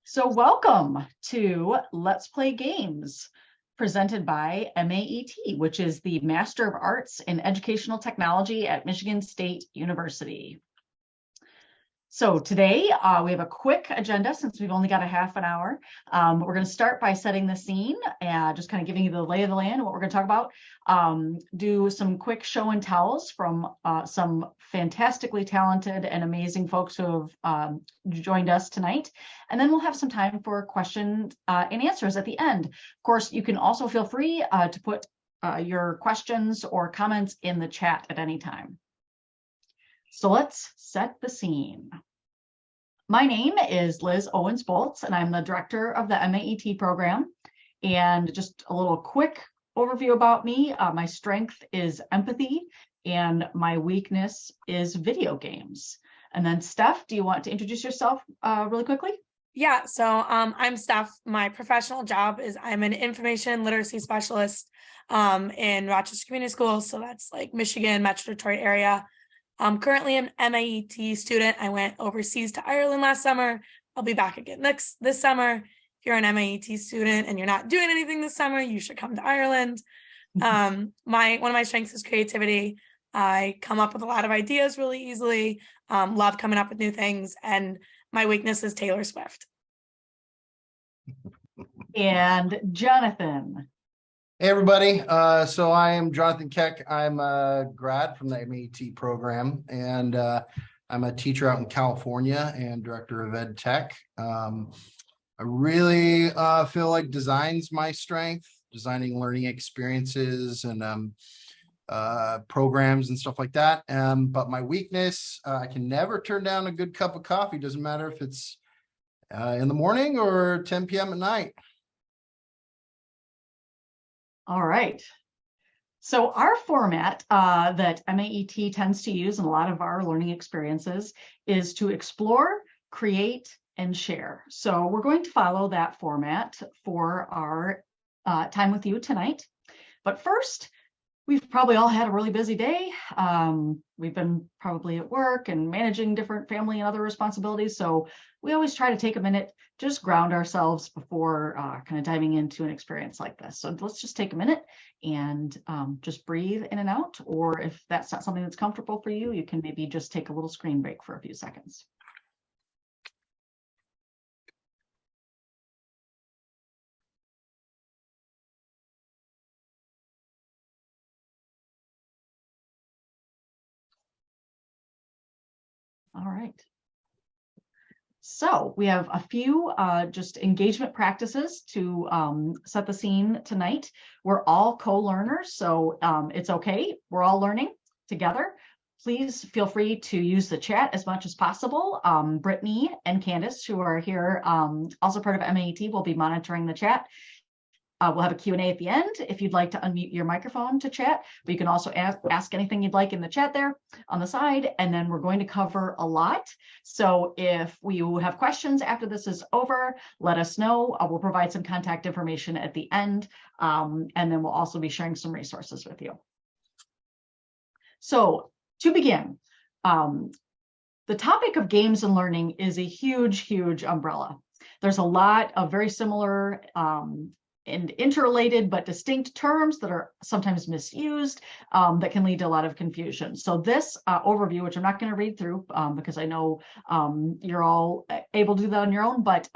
So welcome to Let's Play Games, presented by MAET, which is the Master of Arts in Educational Technology at Michigan State University. So today we have a quick agenda since we've only got a half an hour. We're going to start by setting the scene and just kind of giving you the lay of the land, what we're going to talk about. Do some quick show and tells from some fantastically talented and amazing folks who have joined us tonight. And then we'll have some time for questions and answers at the end. Of course, you can also feel free to put your questions or comments in the chat at any time. So let's set the scene. My name is Liz Owens-Boltz, and I'm the director of the MAET program. And just a little quick overview about me. My strength is empathy, and my weakness is video games. And then Steph, do you want to introduce yourself really quickly? Yeah, so I'm Steph. My professional job is I'm an information literacy specialist in Rochester Community Schools. So that's like Michigan, Metro Detroit area. I'm currently an MAET student. I went overseas to Ireland last summer. I'll be back again this summer. If you're an MAET student and you're not doing anything this summer, you should come to Ireland. One of my strengths is creativity. I come up with a lot of ideas really easily, love coming up with new things, and my weakness is Taylor Swift. And Jonathan. Hey everybody, so I am Jonathan Keck. I'm a grad from the MAET program, and I'm a teacher out in California and director of ed tech. I really feel like design's my strength, designing learning experiences and programs and stuff like that. But my weakness, I can never turn down a good cup of coffee. Doesn't matter if it's in the morning or 10 p.m. at night. All right. So our format that MAET tends to use in a lot of our learning experiences is to explore, create, and share. So we're going to follow that format for our time with you tonight. But first, we've probably all had a really busy day. We've been probably at work and managing different family and other responsibilities. So we always try to take a minute, just ground ourselves before kind of diving into an experience like this. So let's just take a minute and just breathe in and out. Or if that's not something that's comfortable for you, you can maybe just take a little screen break for a few seconds. All right. So we have a few just engagement practices to set the scene tonight. We're all co-learners, so it's okay. We're all learning together. Please feel free to use the chat as much as possible. Brittany and Candace, who are here, also part of MAET, will be monitoring the chat. We'll have a Q&A at the end if you'd like to unmute your microphone to chat, but you can also ask anything you'd like in the chat there on the side, and then we're going to cover a lot. So if you have questions after this is over, let us know. We'll provide some contact information at the end, and then we'll also be sharing some resources with you. So to begin, the topic of games and learning is a huge, huge umbrella. There's a lot of very similar and interrelated but distinct terms that are sometimes misused that can lead to a lot of confusion. So this overview, which I'm not going to read through because I know you're all able to do that on your own, but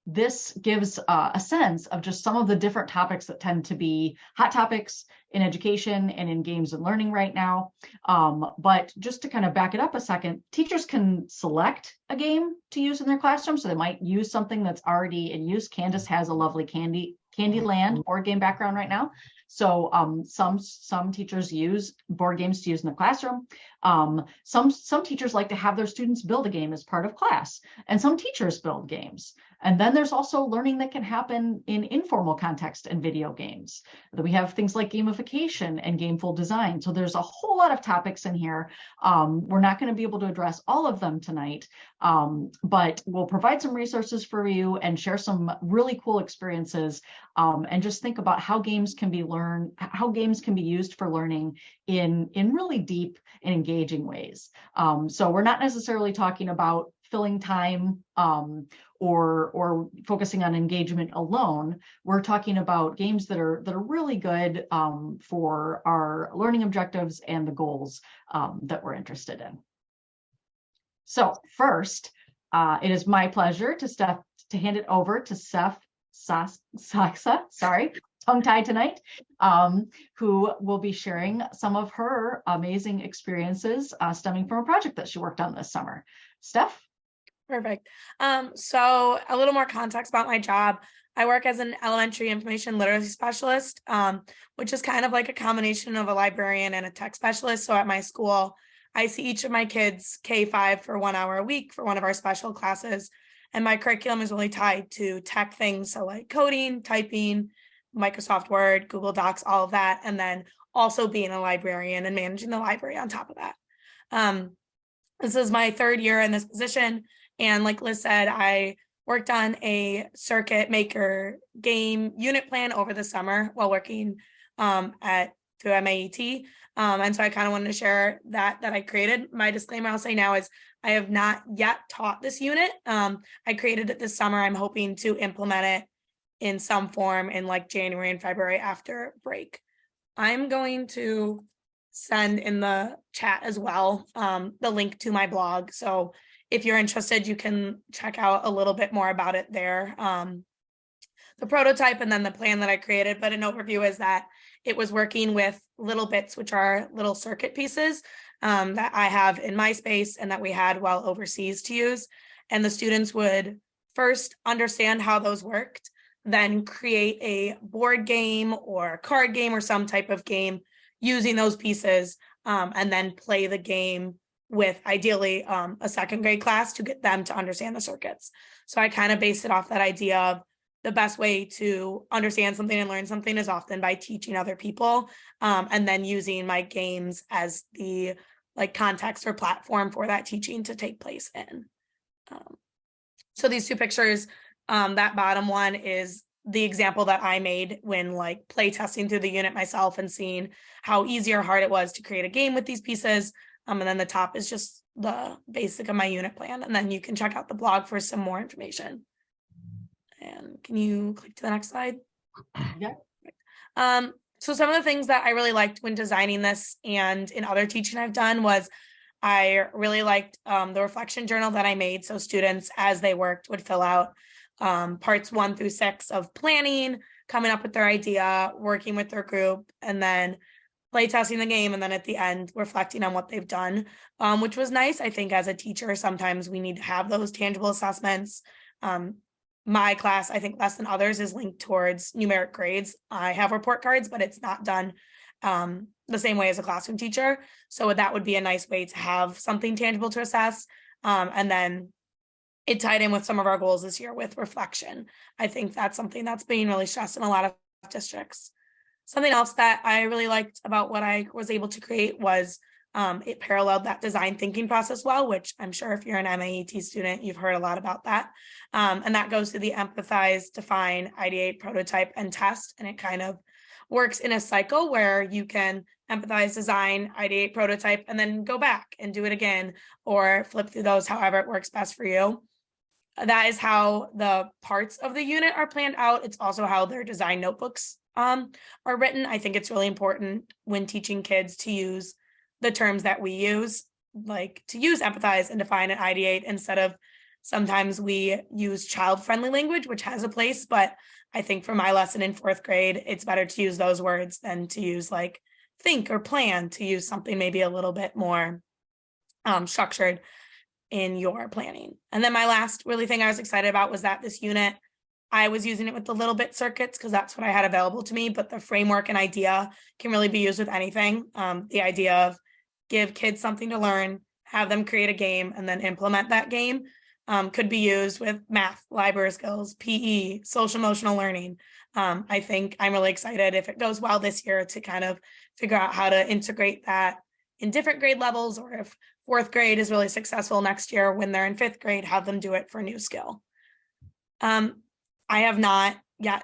this gives a sense of just some of the different topics that tend to be hot topics in education and in games and learning right now. But just to kind of back it up a second, teachers can select a game to use in their classroom. So they might use something that's already in use. Candace has a lovely Candyland board game background right now. So some teachers use board games to use in the classroom. Some teachers like to have their students build a game as part of class, and some teachers build games. And then there's also learning that can happen in informal context and video games. We have things like gamification and gameful design. So there's a whole lot of topics in here. We're not going to be able to address all of them tonight, but we'll provide some resources for you and share some really cool experiences, and just think about how games can be used for learning in really deep and engaging ways. So we're not necessarily talking about filling time or focusing on engagement alone. We're talking about games that are really good for our learning objectives and the goals that we're interested in. So first, it is my pleasure to hand it over to Steph Saksa, sorry, tongue-tied tonight, who will be sharing some of her amazing experiences stemming from a project that she worked on this summer. Steph? Perfect. So a little more context about my job. I work as an elementary information literacy specialist, which is kind of like a combination of a librarian and a tech specialist. So at my school, I see each of my kids K-5 for 1 hour a week for one of our special classes. And my curriculum is really tied to tech things. So like coding, typing, Microsoft Word, Google Docs, all of that. And then also being a librarian and managing the library on top of that. This is my 3rd year in this position. And like Liz said, I worked on a circuit maker game unit plan over the summer while working through MAET. And so I kind of wanted to share that I created. My disclaimer I'll say now is I have not yet taught this unit. I created it this summer. I'm hoping to implement it in some form in like January and February after break. I'm going to send in the chat as well the link to my blog. So if you're interested, you can check out a little bit more about it there. The prototype and then the plan that I created, but an overview is that it was working with little bits, which are little circuit pieces that I have in my space and that we had while overseas to use. And the students would first understand how those worked, then create a board game or card game or some type of game using those pieces, and then play the game with ideally a 2nd grade class to get them to understand the circuits. So I kind of based it off that idea of the best way to understand something and learn something is often by teaching other people, and then using my games as the like context or platform for that teaching to take place in. So these 2 pictures, that bottom one is the example that I made when like play testing through the unit myself and seeing how easy or hard it was to create a game with these pieces. And then the top is just the basic of my unit plan. And then you can check out the blog for some more information. And can you click to the next slide? Yeah. So some of the things that I really liked when designing this and in other teaching I've done was I really liked the reflection journal that I made. So students, as they worked, would fill out parts 1 through 6 of planning, coming up with their idea, working with their group, and then play testing the game. And then at the end, reflecting on what they've done, which was nice. I think as a teacher, sometimes we need to have those tangible assessments. My class, I think less than others, is linked towards numeric grades. I have report cards, but it's not done the same way as a classroom teacher. So that would be a nice way to have something tangible to assess. And then it tied in with some of our goals this year with reflection. I think that's something that's being really stressed in a lot of districts. Something else that I really liked about what I was able to create was it paralleled that design thinking process well, which I'm sure if you're an MAET student, you've heard a lot about that. And that goes to the empathize, define, ideate, prototype, and test. And it kind of works in a cycle where you can empathize, design, ideate, prototype, and then go back and do it again, or flip through those however it works best for you. That is how the parts of the unit are planned out. It's also how their design notebooks are written. I think it's really important when teaching kids to use the terms that we use, like to use empathize and define and ideate instead of sometimes we use child-friendly language, which has a place, but I think for my lesson in 4th grade, it's better to use those words than to use like think or plan, to use something maybe a little bit more structured in your planning. And then my last really thing I was excited about was that this unit, I was using it with the little bit circuits because that's what I had available to me, but the framework and idea can really be used with anything. The idea of give kids something to learn, have them create a game, and then implement that game could be used with math, library skills, PE, social emotional learning. I think I'm really excited if it goes well this year to kind of figure out how to integrate that in different grade levels, or if 4th grade is really successful next year when they're in 5th grade, have them do it for a new skill. I have not yet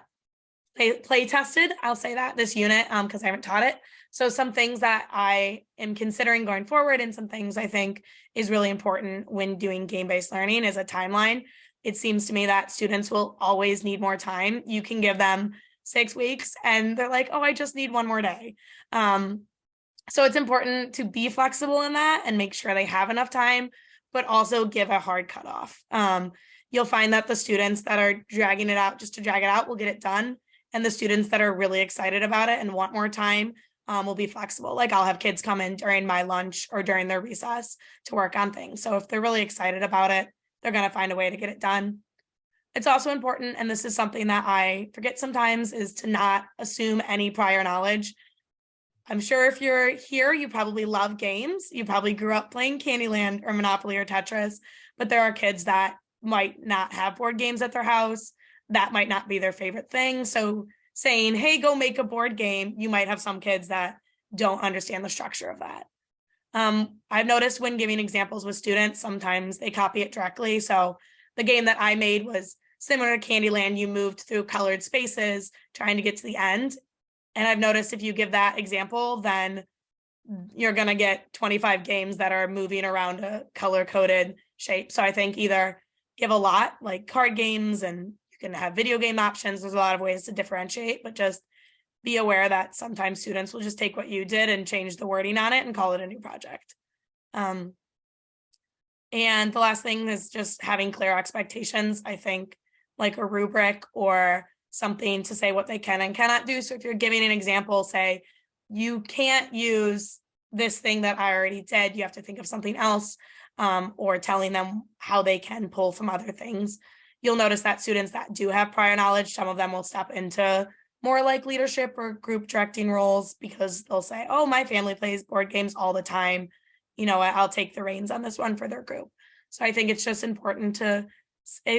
play tested, I'll say that, this unit, because I haven't taught it, So some things that I am considering going forward and some things I think is really important when doing game-based learning is a timeline. It seems to me that students will always need more time. You can give them 6 weeks and they're like, oh, I just need one more day. So it's important to be flexible in that and make sure they have enough time, but also give a hard cutoff. You'll find that the students that are dragging it out just to drag it out will get it done. And the students that are really excited about it and want more time will be flexible. Like I'll have kids come in during my lunch or during their recess to work on things. So if they're really excited about it, they're going to find a way to get it done. It's also important, and this is something that I forget sometimes, is to not assume any prior knowledge. I'm sure if you're here, you probably love games. You probably grew up playing Candyland or Monopoly or Tetris, but there are kids that might not have board games at their house. That might not be their favorite thing. So saying, hey, go make a board game, you might have some kids that don't understand the structure of that. I've noticed when giving examples with students, sometimes they copy it directly. So the game that I made was similar to Candyland. You moved through colored spaces trying to get to the end. And I've noticed if you give that example, then you're going to get 25 games that are moving around a color-coded shape. So I think either give a lot, like card games, and you can have video game options. There's a lot of ways to differentiate, but just be aware that sometimes students will just take what you did and change the wording on it and call it a new project. And the last thing is just having clear expectations. I think like a rubric or something to say what they can and cannot do. So if you're giving an example, say, you can't use this thing that I already did, you have to think of something else, or telling them how they can pull from other things. You'll notice that students that do have prior knowledge, some of them will step into more like leadership or group directing roles because they'll say, oh, my family plays board games all the time. You know, I'll take the reins on this one for their group. So I think it's just important to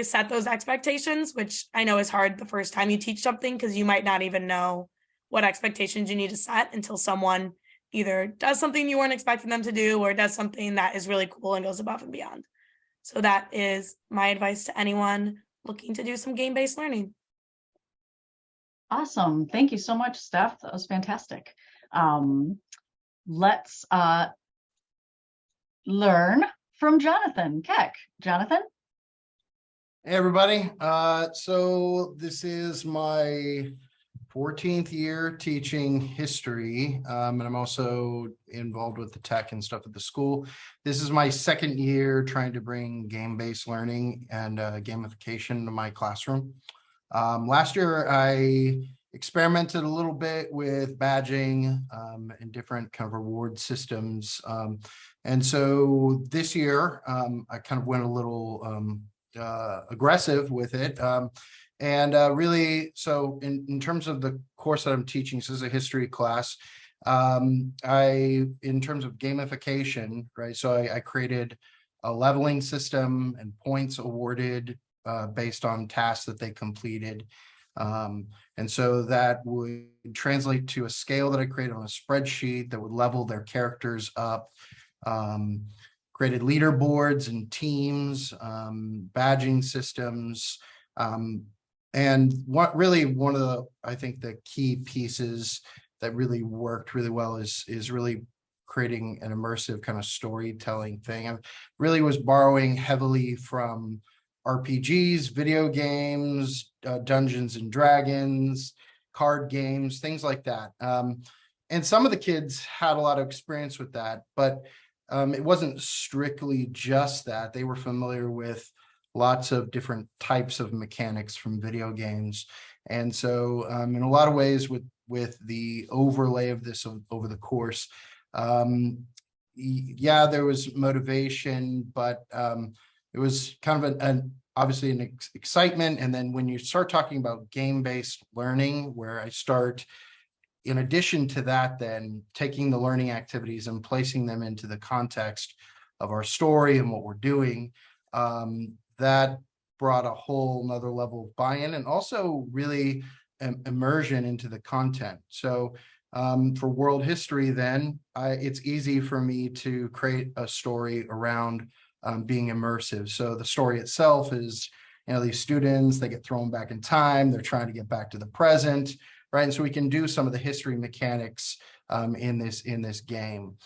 set those expectations, which I know is hard the first time you teach something because you might not even know what expectations you need to set until someone either does something you weren't expecting them to do or does something that is really cool and goes above and beyond. So that is my advice to anyone looking to do some game-based learning. Awesome. Thank you so much, Steph. That was fantastic. Let's learn from Jonathan Keck. Jonathan? Hey, everybody. So this is my 14th year teaching history, and I'm also involved with the tech and stuff at the school. This is my second year trying to bring game-based learning and gamification to my classroom. Last year, I experimented a little bit with badging and different kind of reward systems. And so this year, I kind of went a little aggressive with it. Really, so in terms of the course that I'm teaching, this is a history class. In terms of gamification, right? So I created a leveling system and points awarded based on tasks that they completed. And so that would translate to a scale that I created on a spreadsheet that would level their characters up. Created leaderboards and teams, badging systems. And what really one of the, I think the key pieces that really worked really well is really creating an immersive kind of storytelling thing. I really was borrowing heavily from RPGs, video games, Dungeons and Dragons, card games, things like that. And some of the kids had a lot of experience with that, but it wasn't strictly just that. They were familiar with lots of different types of mechanics from video games. And so in a lot of ways with the overlay of this over the course, yeah, there was motivation, but it was kind of obviously an excitement. And then when you start talking about game-based learning, where I start, in addition to that, then taking the learning activities and placing them into the context of our story and what we're doing, that brought a whole nother level of buy-in and also really immersion into the content. So for world history, then it's easy for me to create a story around being immersive. So the story itself is, you know, these students, they get thrown back in time, they're trying to get back to the present, right? And so we can do some of the history mechanics in this game.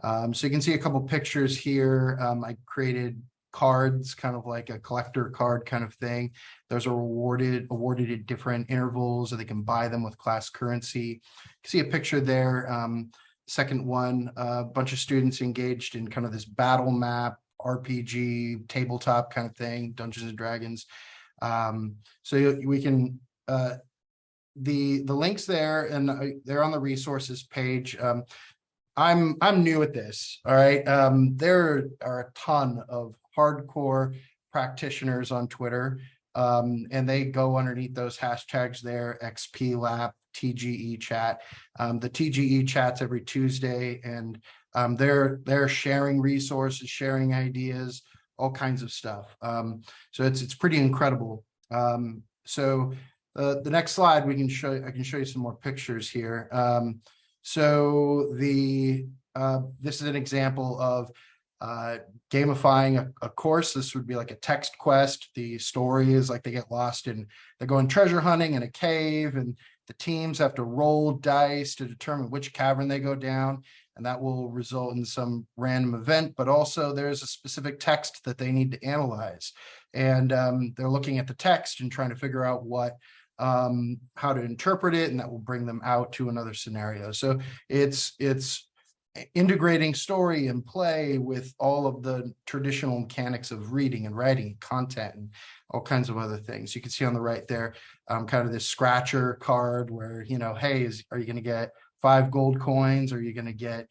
So you can see a couple pictures here. I created cards, kind of like a collector card kind of thing. Those are awarded at different intervals, or they can buy them with class currency. You can see a picture there. Second one, a bunch of students engaged in kind of this battle map, RPG, tabletop kind of thing, Dungeons and Dragons. So we can, the links there, and they're on the resources page. I'm new at this. All right. There are a ton of hardcore practitioners on Twitter, and they go underneath those hashtags there, XPLAP, TGE chat. The TGE chats every Tuesday, and they're sharing resources, sharing ideas, all kinds of stuff. So it's pretty incredible. So the next slide, I can show you some more pictures here. So this is an example of gamifying a course. This would be like a text quest. The story is like they get lost and they're going treasure hunting in a cave, and the teams have to roll dice to determine which cavern they go down, and that will result in some random event. But also there's a specific text that they need to analyze, and they're looking at the text and trying to figure out how to interpret it, and that will bring them out to another scenario. So it's integrating story and play with all of the traditional mechanics of reading and writing and content and all kinds of other things. You can see on the right there, kind of this scratcher card where, hey, are you going to get 5 gold coins? Or are you going to get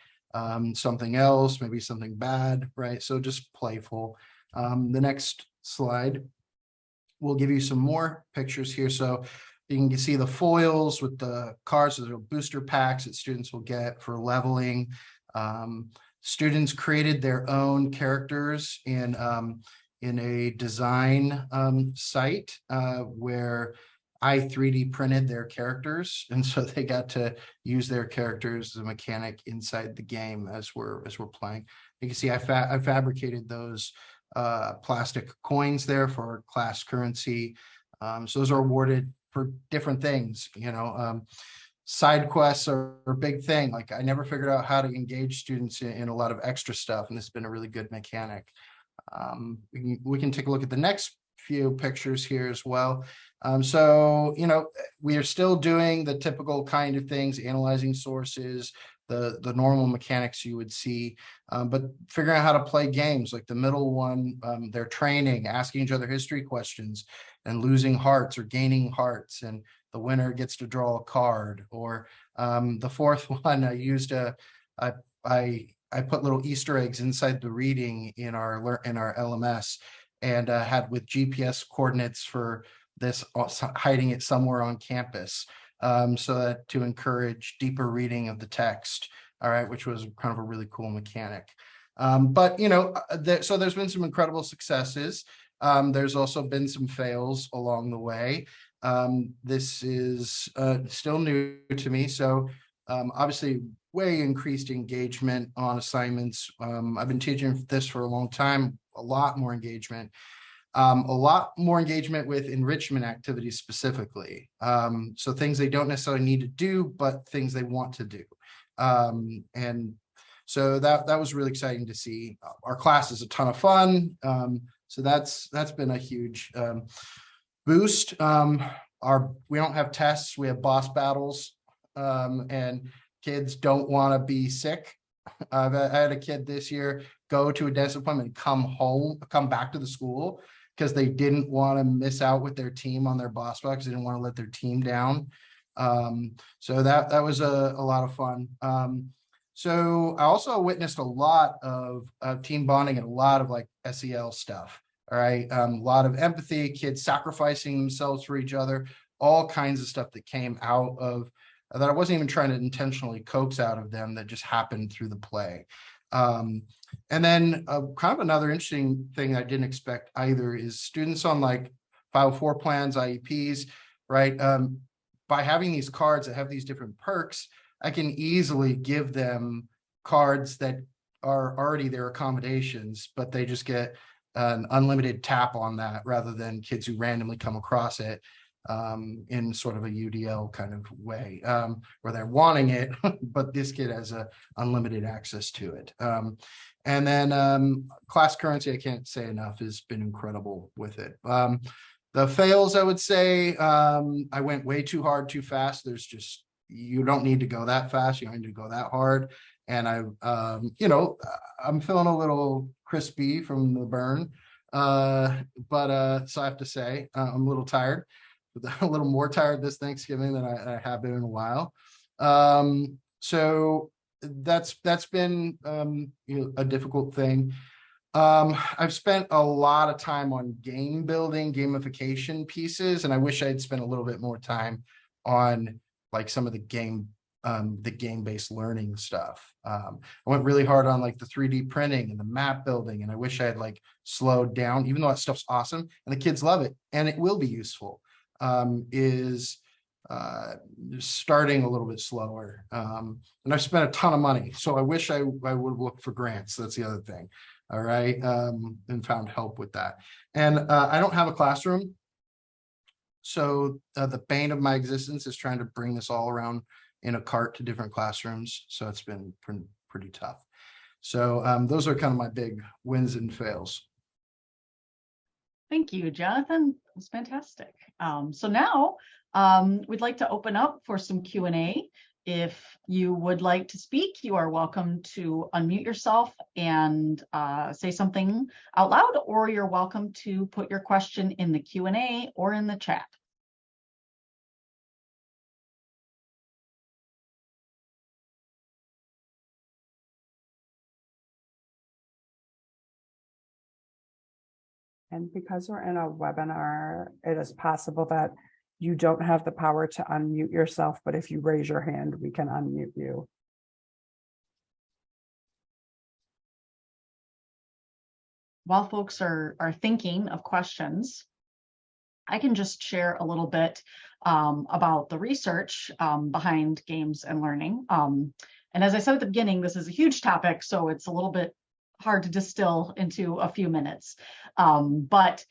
something else, maybe something bad, right? So just playful. The next slide will give you some more pictures here. So you can see the foils with the cards. Those are booster packs that students will get for leveling. Students created their own characters in a design site where I 3D printed their characters, and so they got to use their characters as a mechanic inside the game as we're playing. You can see I fabricated those plastic coins there for class currency. So those are awarded for different things. Side quests are a big thing. Like, I never figured out how to engage students in a lot of extra stuff, and this has been a really good mechanic. We can take a look at the next few pictures here as well. So we are still doing the typical kind of things, analyzing sources, the normal mechanics you would see, but figuring out how to play games. Like the middle one, they're training, asking each other history questions and losing hearts or gaining hearts, and the winner gets to draw a card. Or the fourth one, I put little Easter eggs inside the reading in our LMS, and had with GPS coordinates for this, hiding it somewhere on campus, so that to encourage deeper reading of the text. All right, which was kind of a really cool mechanic. But so there's been some incredible successes. There's also been some fails along the way. This is still new to me, so obviously way increased engagement on assignments. I've been teaching this for a long time. A lot more engagement with enrichment activities specifically. So things they don't necessarily need to do, but things they want to do. And so that was really exciting to see. Our class is a ton of fun. So that's been a huge boost. We don't have tests, we have boss battles, and kids don't want to be sick. I had a kid this year go to a dentist appointment, come back to the school because they didn't want to miss out with their team on their boss battle, because they didn't want to let their team down. So that was a lot of fun. So I also witnessed a lot of team bonding and a lot of like SEL stuff. All right. A lot of empathy, kids sacrificing themselves for each other, all kinds of stuff that came out of that I wasn't even trying to intentionally coax out of them, that just happened through the play. And then kind of another interesting thing I didn't expect either is students on like 504 plans, IEPs, right? By having these cards that have these different perks, I can easily give them cards that are already their accommodations, but they just get an unlimited tap on that rather than kids who randomly come across it. in sort of a UDL kind of way, where they're wanting it, but this kid has a unlimited access to it. And then class currency, I can't say enough, has been incredible with it. The fails, I would say, I went way too hard, too fast. There's just, you don't need to go that fast. You don't need to go that hard. And I'm feeling a little crispy from the burn. But so I have to say, I'm a little tired, a little more tired this Thanksgiving than I have been in a while. So that's been a difficult thing. I've spent a lot of time on game building, gamification pieces, and I wish I'd spent a little bit more time on like some of the game-based learning stuff. I went really hard on like the 3D printing and the map building, and I wish I had like slowed down, even though that stuff's awesome and the kids love it and it will be useful, starting a little bit slower. And I've spent a ton of money, so I wish I would have looked for grants. That's the other thing. All right. And found help with that. And I don't have a classroom. So the bane of my existence is trying to bring this all around in a cart to different classrooms. So it's been pretty tough. So those are kind of my big wins and fails. Thank you, Jonathan. It was fantastic. So now we'd like to open up for some Q&A. If you would like to speak, you are welcome to unmute yourself and say something out loud, or you're welcome to put your question in the Q&A or in the chat. And because we're in a webinar, it is possible that you don't have the power to unmute yourself, but if you raise your hand, we can unmute you. While folks are thinking of questions, I can just share a little bit about the research behind games and learning. And as I said at the beginning, this is a huge topic, so it's a little bit hard to distill into a few minutes. But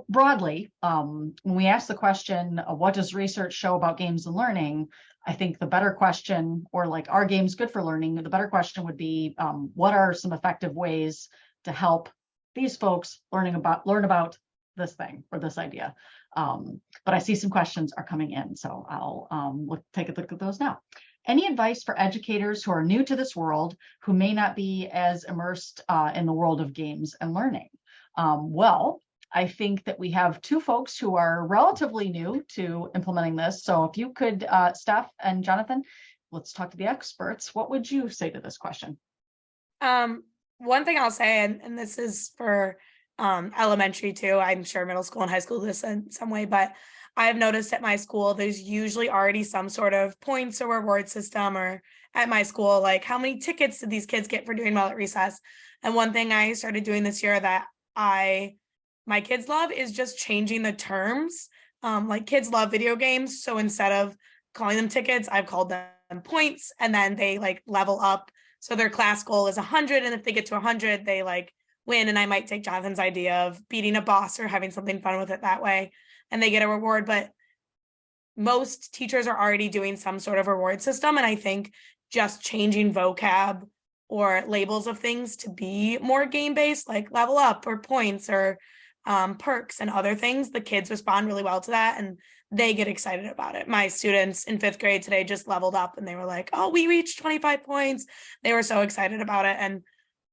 broadly, when we ask the question, what does research show about games and learning? I think the better question, or like, are games good for learning? The better question would be, what are some effective ways to help these folks learn about this thing or this idea? But I see some questions are coming in, so I'll take a look at those now. Any advice for educators who are new to this world, who may not be as immersed in the world of games and learning? Well, I think that we have two folks who are relatively new to implementing this. So if you could, Steph and Jonathan, let's talk to the experts. What would you say to this question? One thing I'll say, and this is for elementary too, I'm sure middle school and high school this in some way, but I've noticed at my school, there's usually already some sort of points or reward system, or at my school, like how many tickets did these kids get for doing well at recess? And one thing I started doing this year that my kids love is just changing the terms. Like kids love video games. So instead of calling them tickets, I've called them points, and then they like level up. So their class goal is 100. And if they get to 100, they like win. And I might take Jonathan's idea of beating a boss or having something fun with it that way, and they get a reward. But most teachers are already doing some sort of reward system. And I think just changing vocab or labels of things to be more game-based, like level up or points or perks and other things, the kids respond really well to that and they get excited about it. My students in 5th grade today just leveled up and they were like, oh, we reached 25 points. They were so excited about it. And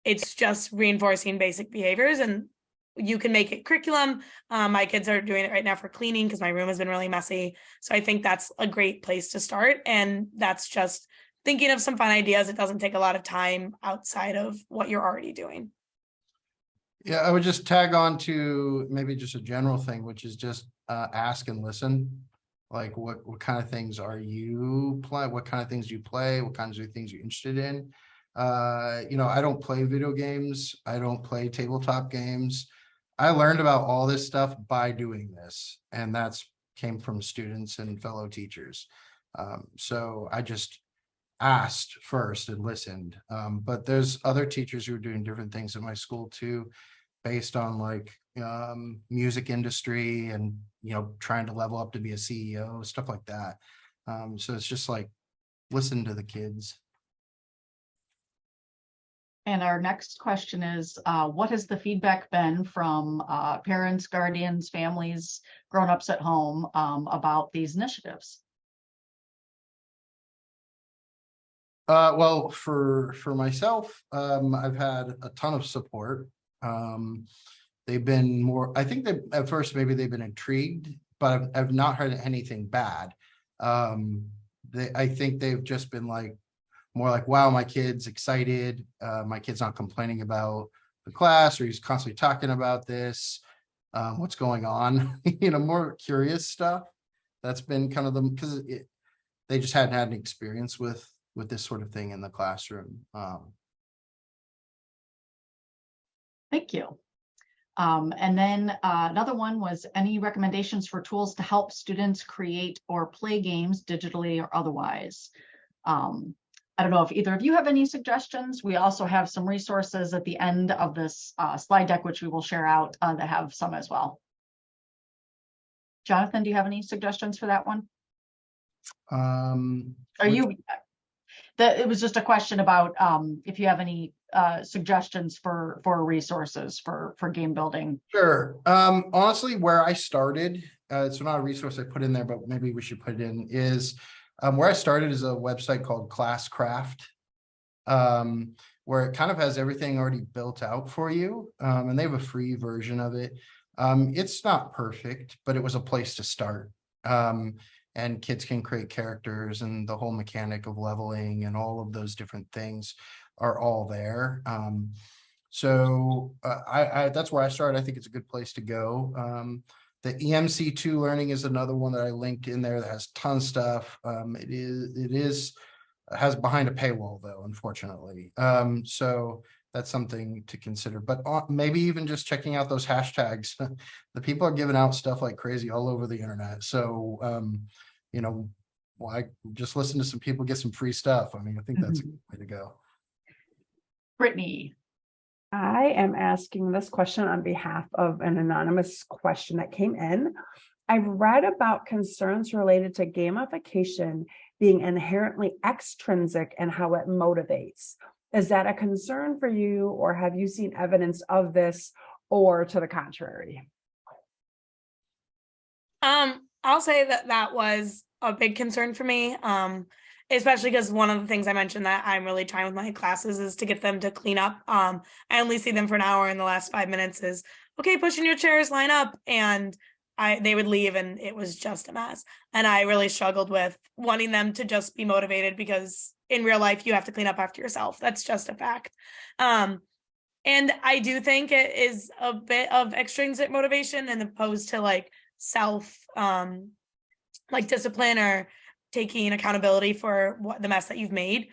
it's just reinforcing basic behaviors, and you can make it curriculum. My kids are doing it right now for cleaning because my room has been really messy. So I think that's a great place to start. And that's just thinking of some fun ideas. It doesn't take a lot of time outside of what you're already doing. Yeah, I would just tag on to maybe just a general thing, which is just ask and listen. Like what kind of things are you play? What kind of things do you play? What kinds of things you're interested in? I don't play video games. I don't play tabletop games. I learned about all this stuff by doing this, and that's came from students and fellow teachers. So I just asked first and listened. But there's other teachers who are doing different things at my school too, based on like music industry and, trying to level up to be a CEO, stuff like that. So it's just like, listen to the kids. And our next question is, what has the feedback been from parents, guardians, families, grown-ups at home about these initiatives? Well, for myself, I've had a ton of support. They've been more, I think that at first maybe they've been intrigued, but I've not heard anything bad. I think they've just been more like, wow, my kid's excited. My kid's not complaining about the class, or he's constantly talking about this. What's going on? More curious stuff. That's been kind of them, because they just hadn't had an experience with this sort of thing in the classroom. Thank you. And then another one was, any recommendations for tools to help students create or play games digitally or otherwise? I don't know if either of you have any suggestions. We also have some resources at the end of this slide deck, which we will share out, that have some as well. Jonathan, do you have any suggestions for that one? It was just a question about if you have any suggestions for resources for game building. Sure. Honestly, where I started, it's not a resource I put in there, but maybe we should put it in, is where I started is a website called Classcraft, where it kind of has everything already built out for you. And they have a free version of it. It's not perfect, but it was a place to start. And kids can create characters, and the whole mechanic of leveling and all of those different things are all there. So that's where I started. I think it's a good place to go. The EMC2 learning is another one that I linked in there that has tons of stuff. It has behind a paywall though, unfortunately. So that's something to consider, but maybe even just checking out those hashtags. The people are giving out stuff like crazy all over the internet. So, why just listen to some people get some free stuff? I mean, I think that's a good way to go. Brittany. I am asking this question on behalf of an anonymous question that came in. I've read about concerns related to gamification being inherently extrinsic and how it motivates. Is that a concern for you, or have you seen evidence of this, or to the contrary? I'll say that was a big concern for me. Especially because one of the things I mentioned that I'm really trying with my classes is to get them to clean up. I only see them for an hour, and the last 5 minutes is, okay, push in your chairs, line up. And they would leave, and it was just a mess. And I really struggled with wanting them to just be motivated, because in real life, you have to clean up after yourself. That's just a fact. And I do think it is a bit of extrinsic motivation, and opposed to self, discipline or taking accountability for what the mess that you've made.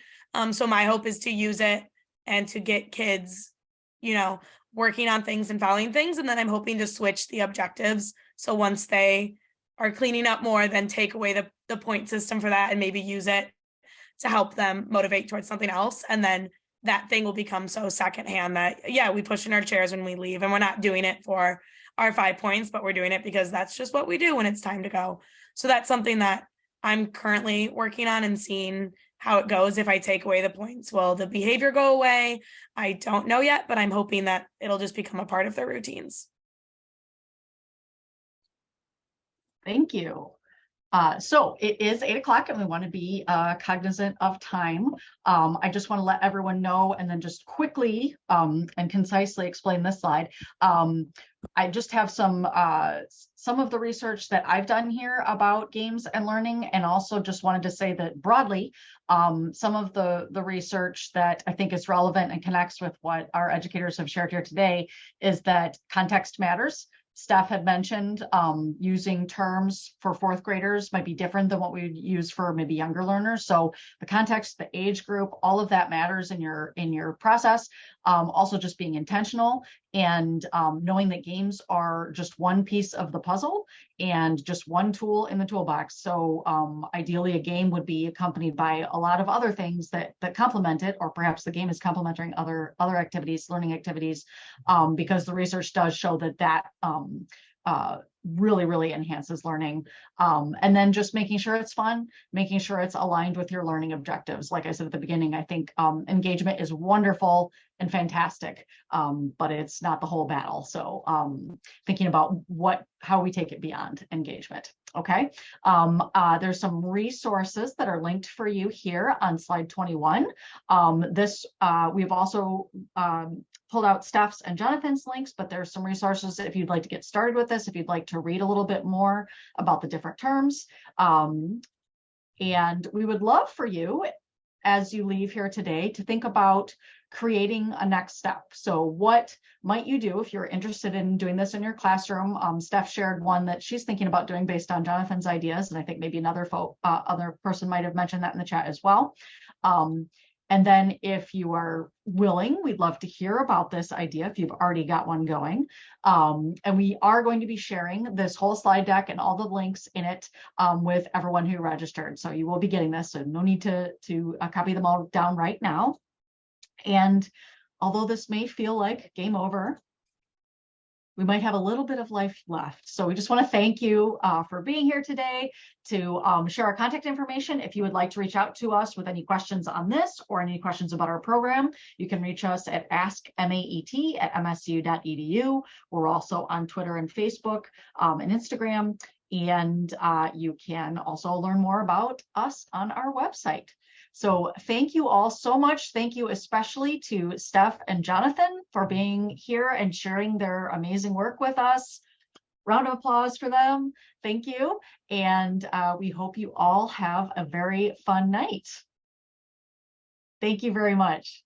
So my hope is to use it and to get kids, working on things and following things. And then I'm hoping to switch the objectives. So once they are cleaning up more, then take away the point system for that and maybe use it to help them motivate towards something else. And then that thing will become so secondhand that, we push in our chairs when we leave, and we're not doing it for our 5 points, but we're doing it because that's just what we do when it's time to go. So that's something that I'm currently working on and seeing how it goes. If I take away the points, will the behavior go away? I don't know yet, but I'm hoping that it'll just become a part of their routines. Thank you. So it is 8 o'clock, and we want to be cognizant of time. I just want to let everyone know, and then just quickly and concisely explain this slide. I just have some of the research that I've done here about games and learning, and also just wanted to say that broadly, some of the research that I think is relevant and connects with what our educators have shared here today is that context matters. Staff had mentioned using terms for 4th graders might be different than what we would use for maybe younger learners. So the context, the age group, all of that matters in your process. Also just being intentional and knowing that games are just one piece of the puzzle and just one tool in the toolbox. So ideally a game would be accompanied by a lot of other things that complement it, or perhaps the game is complementing other activities, learning activities, because the research does show that really enhances learning. And then just making sure it's fun, making sure it's aligned with your learning objectives. Like I said at the beginning, I think engagement is wonderful and fantastic, but it's not the whole battle. So thinking about how we take it beyond engagement. Okay, there's some resources that are linked for you here on slide 21. We've also pulled out Steph's and Jonathan's links, but there's some resources if you'd like to get started with this, if you'd like to read a little bit more about the different terms. And we would love for you, as you leave here today, to think about creating a next step. So what might you do if you're interested in doing this in your classroom? Steph shared one that she's thinking about doing based on Jonathan's ideas, and I think maybe another person might have mentioned that in the chat as well. And then if you are willing, we'd love to hear about this idea if you've already got one going. And we are going to be sharing this whole slide deck and all the links in it with everyone who registered. So you will be getting this, so no need to copy them all down right now. And although this may feel like game over, we might have a little bit of life left. So we just want to thank you for being here today, to share our contact information. If you would like to reach out to us with any questions on this or any questions about our program, you can reach us at askmaet@msu.edu. We're also on Twitter and Facebook and Instagram. And you can also learn more about us on our website. So thank you all so much. Thank you especially to Steph and Jonathan for being here and sharing their amazing work with us. Round of applause for them. Thank you. And we hope you all have a very fun night. Thank you very much.